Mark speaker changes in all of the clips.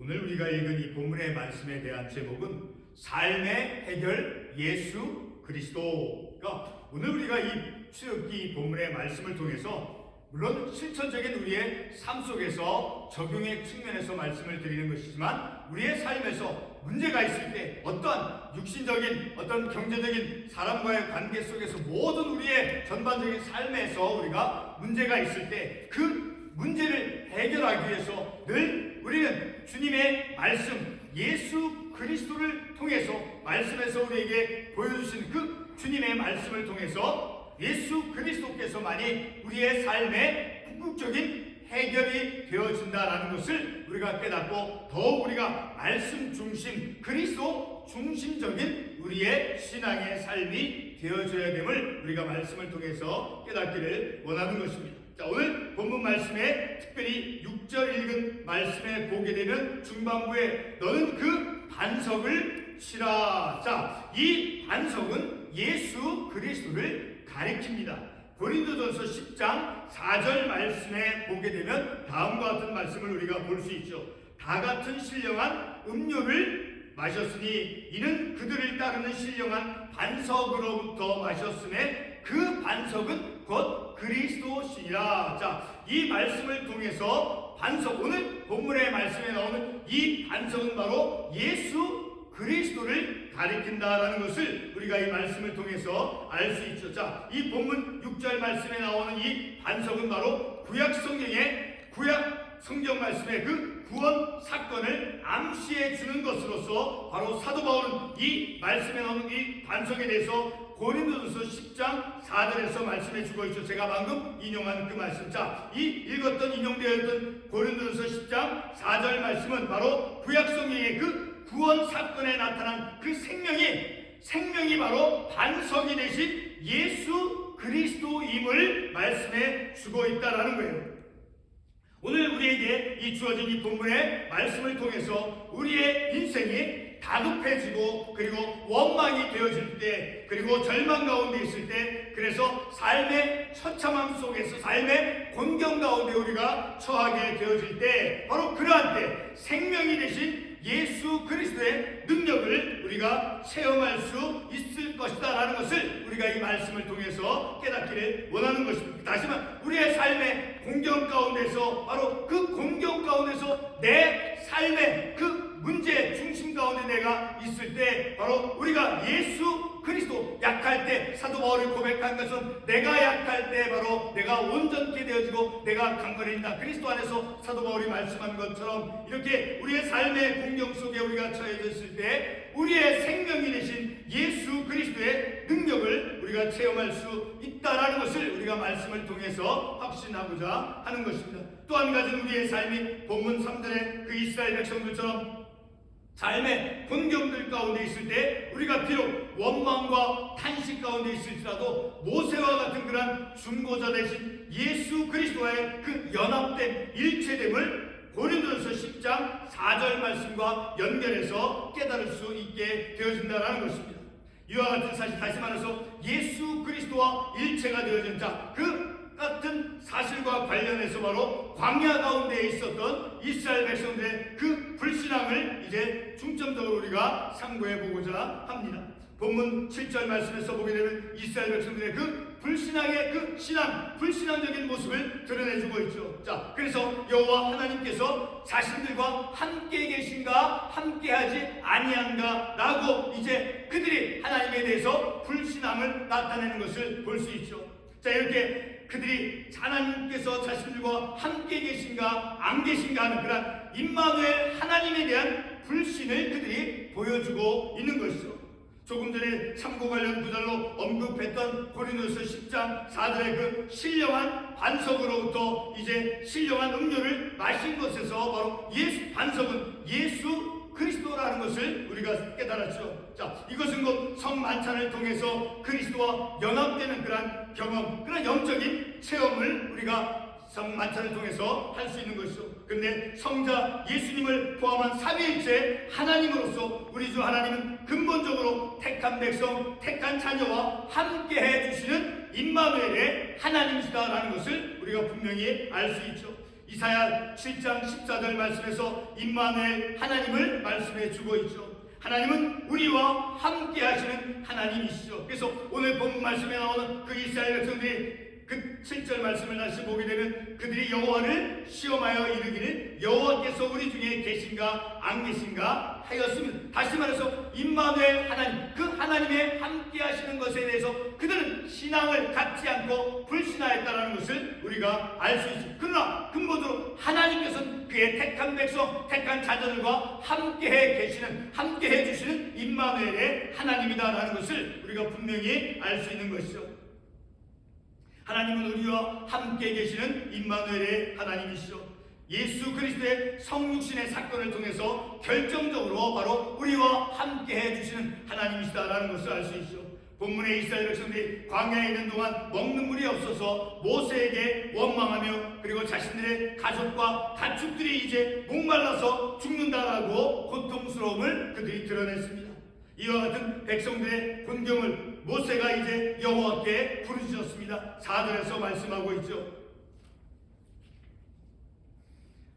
Speaker 1: 오늘 우리가 읽은 이 본문의 말씀에 대한 제목은 삶의 해결 예수 그리스도가, 오늘 우리가 이 출애굽기 본문의 말씀을 통해서 물론 실천적인 우리의 삶 속에서 적용의 측면에서 말씀을 드리는 것이지만, 우리의 삶에서 문제가 있을 때 어떠한 육신적인 어떤 경제적인 사람과의 관계 속에서 모든 우리의 전반적인 삶에서 우리가 문제가 있을 때 그 문제를 해결하기 위해서 늘 우리는 주님의 말씀 예수 그리스도를 통해서, 말씀에서 우리에게 보여주신 그 주님의 말씀을 통해서 예수 그리스도께서만이 우리의 삶의 궁극적인 해결이 되어진다라는 것을 우리가 깨닫고, 더욱 우리가 말씀 중심, 그리스도 중심적인 우리의 신앙의 삶이 되어져야 됨을 우리가 말씀을 통해서 깨닫기를 원하는 것입니다. 자, 오늘 본문 말씀에 특별히 6절 읽은 말씀에 보게 되면 중반부에 너는 그 반석을 치라. 자, 이 반석은 예수 그리스도를 가리킵니다. 고린도전서 10장 4절 말씀에 보게 되면 다음과 같은 말씀을 우리가 볼 수 있죠. 다 같은 신령한 음료를 마셨으니 이는 그들을 따르는 신령한 반석으로부터 마셨음에 그 반석은 곧 그리스도시니라. 자, 이 말씀을 통해서 반석, 오늘 본문의 말씀에 나오는 이 반석은 바로 예수 그리스도를 가리킨다라는 것을 우리가 이 말씀을 통해서 알 수 있죠. 자, 이 본문 6절 말씀에 나오는 이 반석은 바로 구약 성경 말씀의 그 구원 사건을 암시해 주는 것으로서 바로 사도 바울은 이 말씀에 나오는 이 반석에 대해서 고린도전서 10장 4절에서 말씀해 주고 있죠. 제가 방금 인용한 그 말씀. 자, 이 읽었던 인용되어 있던 고린도전서 10장 4절 말씀은 바로 구약 성경의 그 구원 사건에 나타난 그 생명이 바로 반석이 되신 예수 그리스도임을 말씀해 주고 있다라는 거예요. 오늘 우리에게 이 주어진 이 본문의 말씀을 통해서 우리의 인생이 다급해지고 그리고 원망이 되어질 때, 그리고 절망 가운데 있을 때, 그래서 삶의 처참함 속에서 삶의 곤경 가운데 우리가 처하게 되어질 때, 바로 그러한 때 생명이 되신 예수 그리스도의 능력을 우리가 체험할 수 있을 것이다 라는 것을 우리가 이 말씀을 통해서 깨닫기를 원하는 것입니다. 다시 말해 우리의 삶의 공경 가운데서, 바로 그 공경 가운데서 내 삶의 그 문제 중심 가운데 내가 있을 때, 바로 우리가 예수 그리스도, 약할 때 사도 바울이 고백한 것은 내가 약할 때 바로 내가 온전케 되어지고 내가 강건해진다. 그리스도 안에서 사도 바울이 말씀한 것처럼 이렇게 우리의 삶의 공경 속에 우리가 처해졌을 때 우리의 생명이 되신 예수 그리스도의 능력을 우리가 체험할 수 있다라는 것을 우리가 말씀을 통해서 확신하고자 하는 것입니다. 또 한 가지는 우리의 삶이 본문 3절의 그 이스라엘 백성들처럼 삶의 곤경들 가운데 있을 때 우리가 비록 원망과 탄식 가운데 있을지라도 모세와 같은 그런 중보자 되신 예수 그리스도와의 그 연합된 일체됨을 고린도전서 10장 4절 말씀과 연결해서 깨달을 수 있게 되어진다는 것입니다. 이와 같은 사실, 다시 말해서 예수 그리스도와 일체가 되어진 자, 그 같은 사실과 관련해서 바로 광야 가운데 있었던 이스라엘 백성들의 그 불신앙을 이제 중점적으로 우리가 상고해 보고자 합니다. 본문 7절 말씀에서 보게 되면 이스라엘 백성들의 그 불신앙의 그 불신앙적인 모습을 드러내주고 있죠. 자, 그래서 여호와 하나님께서 자신들과 함께 계신가 함께하지 아니한가 라고 이제 그들이 하나님에 대해서 불신앙을 나타내는 것을 볼 수 있죠. 자, 이렇게 그들이 하나님께서 자신들과 함께 계신가 안 계신가 하는 그런 임마누엘 하나님에 대한 불신을 그들이 보여주고 있는 것이죠. 조금 전에 참고 관련 구절로 언급했던 고린도서 10장 4절의 그 신령한 반석으로부터 이제 신령한 음료를 마신 것에서 바로 반석은 예수 그리스도라는 것을 우리가 깨달았죠. 자, 이것은 곧 성만찬을 통해서 그리스도와 연합되는 그런 경험, 그런 영적인 체험을 우리가 성만찬을 통해서 할 수 있는 것이죠. 그런데 성자 예수님을 포함한 삼위일체 하나님으로서 우리 주 하나님은 근본적으로 택한 백성, 택한 자녀와 함께 해주시는 임마누엘의 하나님이시다라는 것을 우리가 분명히 알 수 있죠. 이사야 7장 14절 말씀에서 임마누엘 하나님을 말씀해 주고 있죠. 하나님은 우리와 함께 하시는 하나님이시죠. 그래서 오늘 본문 말씀에 나오는 그 이스라엘 백성들이 그 7절 말씀을 다시 보게 되면 그들이 여호와를 시험하여 이르기를 여호와께서 우리 중에 계신가 안 계신가 하였으면, 다시 말해서 임마누엘 하나님, 그 하나님의 함께 하시는 것에 대해서 그들은 신앙을 갖지 않고 불신하였다는 것을 우리가 알 수 있습니다. 그러나 근본적으로 하나님께서는 그의 택한 백성, 택한 자녀들과 함께해 계시는, 함께해 주시는 임마누엘의 하나님이다라는 것을 우리가 분명히 알 수 있는 것이죠. 하나님은 우리와 함께 계시는 임마누엘의 하나님이시죠. 예수 그리스도의 성육신의 사건을 통해서 결정적으로 바로 우리와 함께 해주시는 하나님이시다라는 것을 알 수 있죠. 본문의 이스라엘 백성들이 광야에 있는 동안 먹는 물이 없어서 모세에게 원망하며 그리고 자신들의 가족과 가축들이 이제 목말라서 죽는다라고 고통스러움을 그들이 드러냈습니다. 이와 같은 백성들의 곤경을 모세가 이제 여호와께 부르짖었습니다. 4절에서 말씀하고 있죠.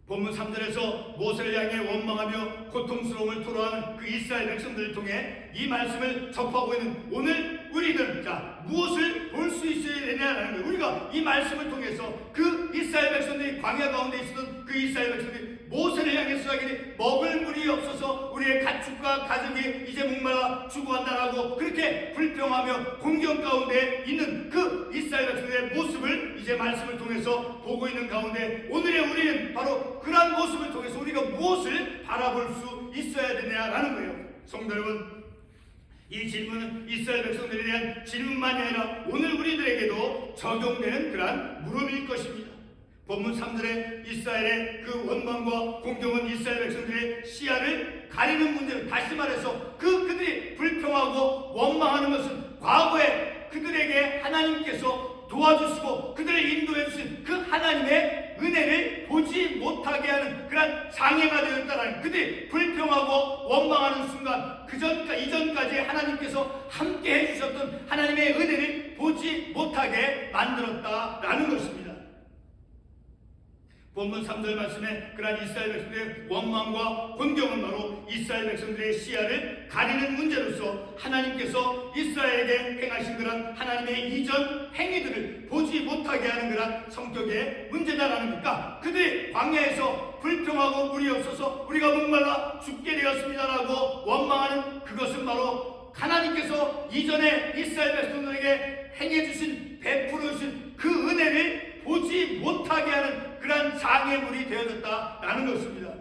Speaker 1: 본문 3절에서 모세를 향해 원망하며 고통스러움을 토로하는 그 이스라엘 백성들을 통해 이 말씀을 접하고 있는 오늘 우리는 무엇을 볼 수 있어야 되냐라는 거예요. 우리가 이 말씀을 통해서 그 이스라엘 백성들이 광야 가운데 있었던 그 이스라엘 백성들이 모세를 향해서 하기를 먹을 물이 없어서 우리의 가축과 가족이 이제 목말라 죽어간다라고 그렇게 불평하며 공경 가운데 있는 그 이스라엘 백성들의 모습을 이제 말씀을 통해서 보고 있는 가운데 오늘의 우리는 바로 그러한 모습을 통해서 우리가 무엇을 바라볼 수 있어야 되냐라는 거예요. 성도 여러분, 이 질문은 이스라엘 백성들에 대한 질문만이 아니라 오늘 우리들에게도 적용되는 그러한 물음일 것입니다. 본문 3절에 이스라엘의 그 원망과 공경은 이스라엘 백성들의 시야를 가리는 문제를, 다시 말해서 그들이 불평하고 원망하는 것은 과거에 그들에게 하나님께서 도와주시고 그들을 인도해 주신 그 하나님의 은혜를 보지 못하게 하는 그런 장애가 되었다라는, 그들이 불평하고 원망하는 순간 이전까지 하나님께서 함께 해주셨던 하나님의 은혜를 보지 못하게 만들었다라는 것입니다. 본문 3절 말씀에 그러한 이스라엘 백성들의 원망과 곤경은 바로 이스라엘 백성들의 시야를 가리는 문제로서 하나님께서 이스라엘에게 행하신 그런 하나님의 이전 행위들을 보지 못하게 하는 그런 성격의 문제다라는 겁니까? 그들이 광야에서 불평하고 물이 없어서 우리가 목말라 죽게 되었습니다라고 원망하는 그것은 바로 하나님께서 이전에 이스라엘 백성들에게 행해주신, 베풀어주신 그 은혜를 보지 못하게 하는 그러한 장애물이 되어졌다라는 것입니다.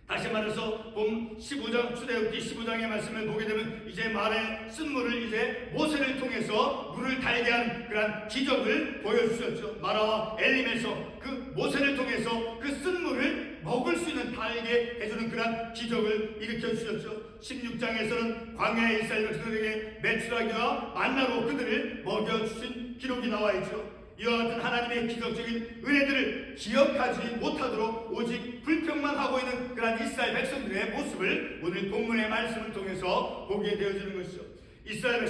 Speaker 1: 다시 말해서 본 15장 출애굽기 15장의 말씀을 보게 되면 이제 말의 쓴물을 이제 모세를 통해서 물을 달게 하는 그러한 기적을 보여주셨죠. 마라와 엘림에서 그 모세를 통해서 그 쓴물을 먹을 수 있는 달게 해주는 그러한 기적을 일으켜 주셨죠. 16장에서는 광야의 이스라엘 백성들에게 메추라기와 만나로 그들을 먹여주신 기록이 나와 있죠. 이와 같은 하나님의 기적적인 은혜들을 기억하지 못하도록 오직 불평만 하고 있는 그러한 이스라엘 백성들의 모습을 오늘 본문의 말씀을 통해서 보게 되어지는 것이죠. 이스라엘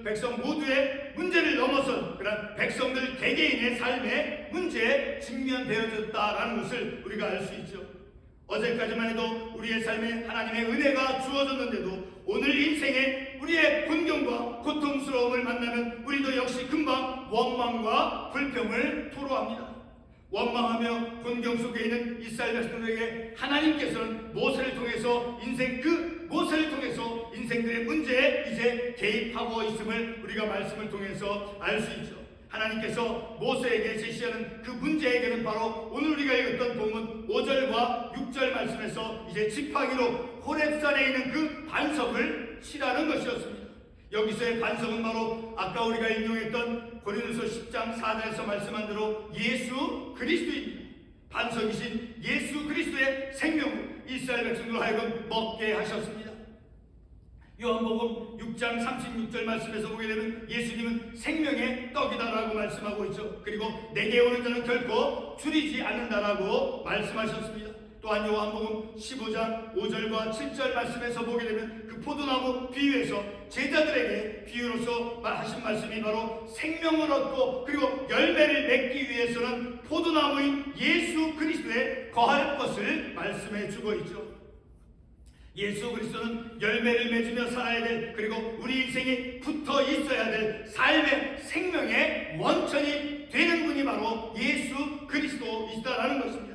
Speaker 1: 백성 모두의 문제를 넘어선 그러한 백성들 개개인의 삶의 문제에 직면되어졌다라는 것을 우리가 알 수 있죠. 어제까지만 해도 우리의 삶에 하나님의 은혜가 주어졌는데도 오늘 인생에 우리의 곤경과 고통스러움을 만나면 우리도 역시 금방 원망과 불평을 토로합니다. 원망하며 곤경 속에 있는 이스라엘 백성들에게 하나님께서는 모세를 통해서 모세를 통해서 인생들의 문제에 이제 개입하고 있음을 우리가 말씀을 통해서 알 수 있죠. 하나님께서 모세에게 제시하는 그 문제에게는 바로 오늘 우리가 읽었던 본문 5절과 6절 말씀에서 이제 지팡이로 호렙산에 있는 그 반석을 치라는 것이었습니다. 여기서의 반석은 바로 아까 우리가 인용했던 고린도서 10장 4절에서 말씀한 대로 예수 그리스도입니다. 반석이신 예수 그리스도의 생명을 이스라엘 백성들로 하여금 먹게 하셨습니다. 요한복음 6장 36절 말씀에서 보게 되면 예수님은 생명의 떡이다라고 말씀하고 있죠. 그리고 내게 오는 자는 결코 줄이지 않는다라고 말씀하셨습니다. 또한 요한복음 15장 5절과 7절 말씀에서 보게 되면 그 포도나무 비유에서 제자들에게 비유로서 하신 말씀이 바로 생명을 얻고 그리고 열매를 맺기 위해서는 포도나무인 예수 그리스도에 거할 것을 말씀해 주고 있죠. 예수 그리스도는 열매를 맺으며 살아야 될, 그리고 우리 인생이 붙어 있어야 될 삶의 생명의 원천이 되는 분이 바로 예수 그리스도이시다라는 것입니다.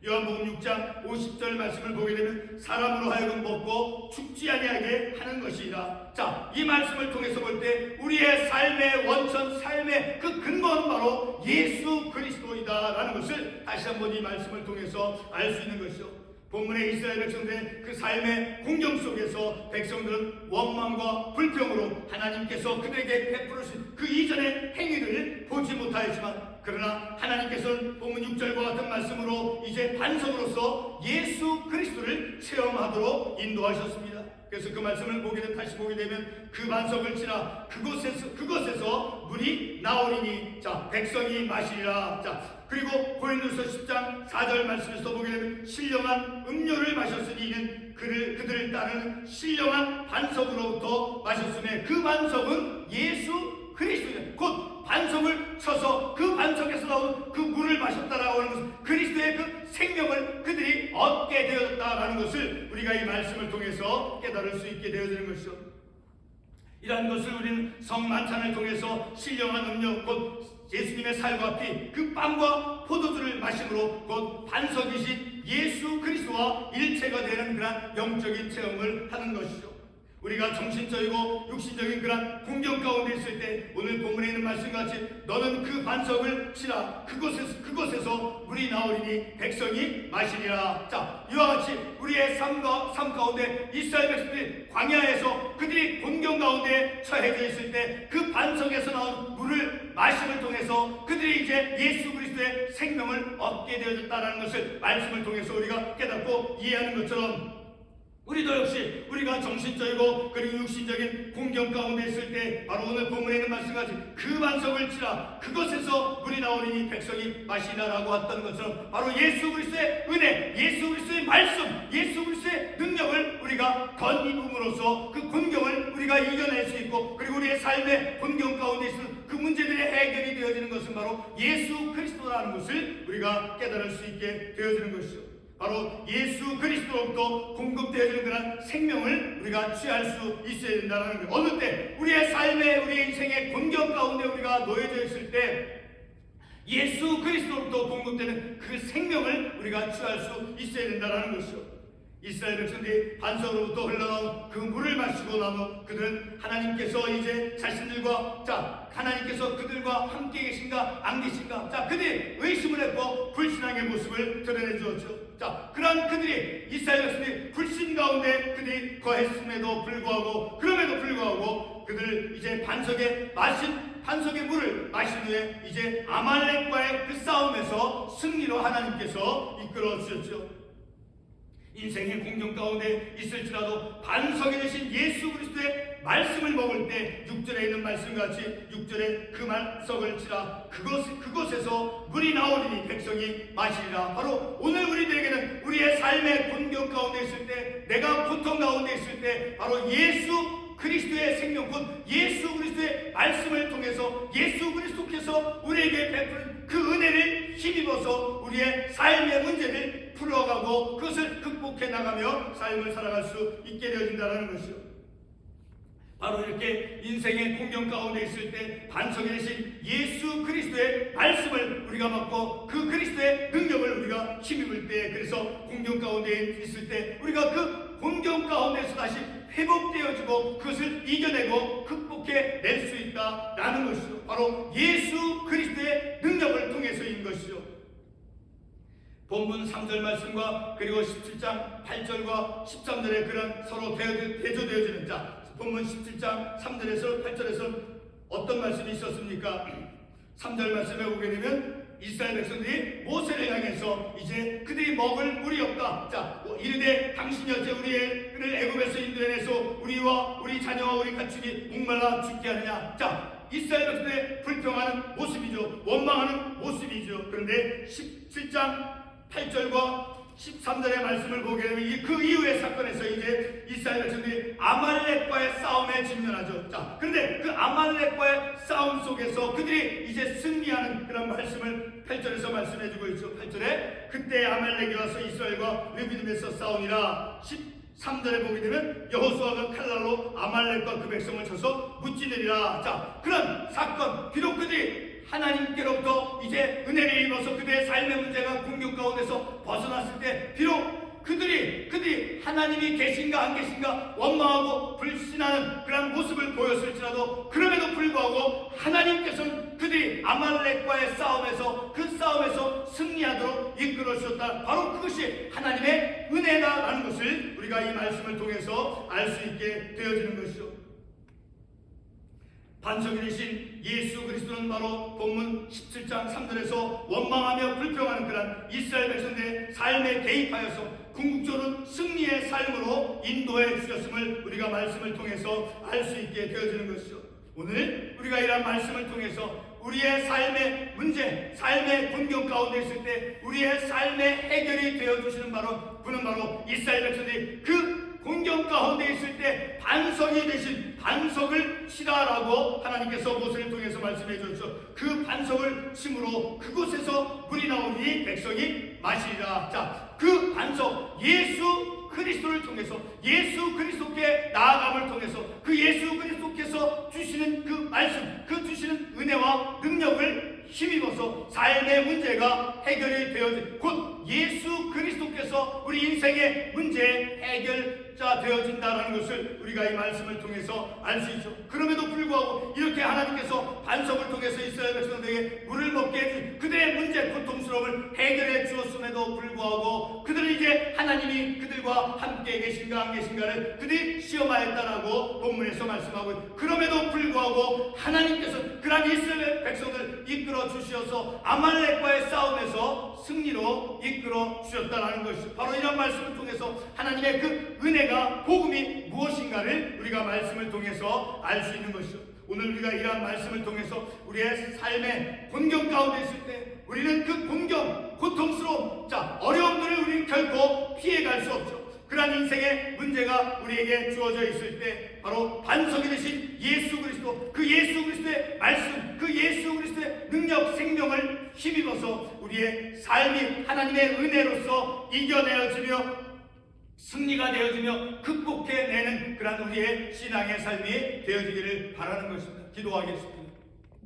Speaker 1: 요한복음 6장 50절 말씀을 보게 되면 사람으로 하여금 먹고 죽지 아니하게 하는 것이라. 자, 이 말씀을 통해서 볼 때 우리의 삶의 원천, 삶의 그 근본은 바로 예수 그리스도이다라는 것을 다시 한번 이 말씀을 통해서 알 수 있는 것이죠. 본문의 이스라엘 백성들의 그 삶의 공경 속에서 백성들은 원망과 불평으로 하나님께서 그들에게 베풀으신 그 이전의 행위를 보지 못하였지만, 그러나 하나님께서는 본문 6절과 같은 말씀으로 이제 반석으로서 예수 그리스도를 체험하도록 인도하셨습니다. 그래서 그 말씀을 다시 보게 되면 그 반석을 치라 그것에서 물이 나오리니 자 백성이 마시리라. 자 그리고 고린도서 10장 4절 말씀에서 보게 되면 신령한 음료를 마셨으니 이는 그들을 따르는 신령한 반석으로부터 마셨으며 그 반석은 예수 그리스도입니다. 곧 반석을 쳐서 그 반석에서 나온 그 물을 마셨다라고 하는 것은 그리스도의 그 생명을 그들이 얻게 되었다라는 것을 우리가 이 말씀을 통해서 깨달을 수 있게 되어지는 것이죠. 이러한 것을 우리는 성만찬을 통해서 신령한 음료 곧 예수님의 살과 피 그 빵과 포도주를 마심으로 곧 반석이신 예수 그리스도와 일체가 되는 그런 영적인 체험을 하는 것이죠. 우리가 정신적이고 육신적인 그런 공경 가운데 있을 때 오늘 본문에 있는 말씀같이 너는 그 반석을 치라 그곳에서 물이 나오리니 백성이 마시리라. 자 이와 같이 우리의 삶 가운데 이스라엘 백성들이 광야에서 그들이 공경 가운데 처해져 있을 때 그 반석에서 나온 물을 마심을 통해서 그들이 이제 예수 그리스도의 생명을 얻게 되어졌다는 것을 말씀을 통해서 우리가 깨닫고 이해하는 것처럼 우리도 역시 우리가 정신적이고 그리고 육신적인 공경 가운데 있을 때 바로 오늘 본문에 있는 말씀같이 그 반석을 치라 그것에서 물이 나오리니 백성이 마시라라고 했던 것처럼 바로 예수 그리스도의 은혜, 예수 그리스도의 말씀, 예수 그리스도의 능력을 우리가 덧입음으로써 그 곤경을 우리가 이겨낼 수 있고 그리고 우리의 삶의 곤경 가운데 있는 그 문제들의 해결이 되어지는 것은 바로 예수 그리스도라는 것을 우리가 깨달을 수 있게 되어지는 것이죠. 바로 예수 그리스도로부터 공급되어지는 그런 생명을 우리가 취할 수 있어야 된다는 거예요. 어느 때 우리의 삶에 우리의 인생의 곤경 가운데 우리가 놓여져 있을 때 예수 그리스도로부터 공급되는 그 생명을 우리가 취할 수 있어야 된다는 것이죠. 이스라엘 백성들이 반석으로부터 흘러나온 그 물을 마시고 나면 그들은 하나님께서 이제 자신들과 하나님께서 그들과 함께 계신가 안 계신가 그들이 의심을 했고 불신앙의 모습을 드러내 주었죠. 그러한 그들이 이스라엘 백성들이 불신 가운데 그들이 거했음에도 불구하고 그들 이제 반석의 물을 마신 후에 이제 아말렉과의 그 싸움에서 승리로 하나님께서 이끌어 주셨죠. 인생의 공경 가운데 있을지라도 반석이 되신 예수 그리스도의 말씀을 먹을 때 6절에 있는 말씀같이 6절에 그 반석을 치라 그곳에서 물이 나오리니 백성이 마시리라. 바로 오늘 우리들에게는 우리의 삶의 공경 가운데 있을 때 내가 고통 가운데 있을 때 바로 예수 그리스도의 생명 곧 예수 그리스도의 말씀을 통해서 예수 그리스도께서 우리에게 베푸는 그 은혜를 힘입어서 우리의 삶의 문제를 풀어가고 그것을 극복해 나가며 삶을 살아갈 수 있게 되어진다는 것이죠. 바로 이렇게 인생의 공경 가운데 있을 때 반석이 되신 예수 그리스도의 말씀을 우리가 받고 그 그리스도의 능력을 우리가 힘입을 때 그래서 공경 가운데 있을 때 우리가 그 공경 가운데서 다시 회복되어지고 그것을 이겨내고 극복해 낼 수 있다라는 것이죠. 바로 예수 그리스도의 능력을 통해서인 것이죠. 본문 3절 말씀과 그리고 17장 8절과 13절에 그런 서로 대조되어지는 본문 17장 3절에서 8절에서 어떤 말씀이 있었습니까? 3절 말씀에 보게 되면 이스라엘 백성들이 모세를 향해서 이제 그들이 먹을 물이 없다. 이르되 당신이 어째 우리를 애굽에서 인도해내서 우리와 우리 자녀와 우리 가축이 목말라 죽게 하느냐. 이스라엘 백성들의 불평하는 모습이죠. 원망하는 모습이죠. 그런데 17장 8절과 13절의 말씀을 보게 되면 그 이후의 사건에서 이제 이스라엘 백성들이 아말렉과의 싸움에 직면하죠. 자, 그런데 그 아말렉과의 싸움 속에서 그들이 이제 승리하는 그런 말씀을 8절에서 말씀해주고 있죠. 8절에 그때 아말렉이 와서 이스라엘과 르비딤에서 싸우니라. 13절에 보게 되면 여호수아가 칼날로 아말렉과 그 백성을 쳐서 무찌르리라. 자, 그런 사건, 비록 그들이 하나님께로부터 이제 은혜를 입어서 그들의 삶의 문제가 공격 가운데서 벗어났을 때 비록 그들이 하나님이 계신가 안 계신가 원망하고 불신하는 그런 모습을 보였을지라도 그럼에도 불구하고 하나님께서는 그들이 아말렉과의 싸움에서 그 싸움에서 승리하도록 이끌어 주셨다. 바로 그것이 하나님의 은혜다라는 것을 우리가 이 말씀을 통해서 알 수 있게 되어지는 것이죠. 반석이 되신 예수 그리스도는 바로 본문 17장 3절에서 원망하며 불평하는 그런 이스라엘 백성들의 삶에 개입하여서 궁극적으로 승리의 삶으로 인도해 주셨음을 우리가 말씀을 통해서 알 수 있게 되어지는 것이죠. 오늘 우리가 이러한 말씀을 통해서 우리의 삶의 문제, 삶의 공경 가운데 있을 때 우리의 삶의 해결이 되어주시는 분은 바로 이스라엘 백성들이 그 공경 가운데 있을 때 반석이 되신 반석을 치라라고 하나님께서 모세를 통해서 말씀해 주셨죠. 그 반석을 침으로 그곳에서 물이 나오니 백성이 마시리라. 자, 그 반석 예수 그리스도를 통해서 예수 그리스도께 나아감을 통해서 그 예수 그리스도께서 주시는 그 말씀, 그 주시는 은혜와 능력을 힘입어서 삶의 문제가 해결이 되어진 곧 예수 그리스도께서 우리 인생의 문제 해결자 되어진다는 것을 우리가 이 말씀을 통해서 알 수 있죠. 그럼에도 불구하고 이렇게 하나님께서 반석을 통해서 이스라엘 백성들에게 물을 먹게 해준 그들의 문제 고통스러움을 해결해 주었음에도 불구하고 그들은 이제 하나님이 그들과 함께 계신가 안 계신가를 그들이 시험하였다라고 본문에서 말씀하고 있고 그럼에도 불구하고 하나님께서 그러한 이스라엘 백성을 이끌어 주셔서 아말렉과의 싸움에서 승리로 이끌어 주셨다라는 것이죠. 바로 이런 말씀을 통해서 하나님의 그 은혜가 복음이 무엇인가를 우리가 말씀을 통해서 알 수 있는 것이죠. 오늘 우리가 이러한 말씀을 통해서 우리의 삶의 곤경 가운데 있을 때 우리는 그 곤경, 고통스러움, 자 어려움들을 우리는 결코 피해갈 수 없죠. 그러한 인생의 문제가 우리에게 주어져 있을 때 바로 반석이 되신 예수 그리스도, 그 예수 그리스도의 말씀, 그 예수 그리스도의 능력, 생명을 힘입어서 우리의 삶이 하나님의 은혜로서 이겨내어지며 승리가 되어지며 극복해내는 그런 우리의 신앙의 삶이 되어지기를 바라는 것입니다. 기도하겠습니다.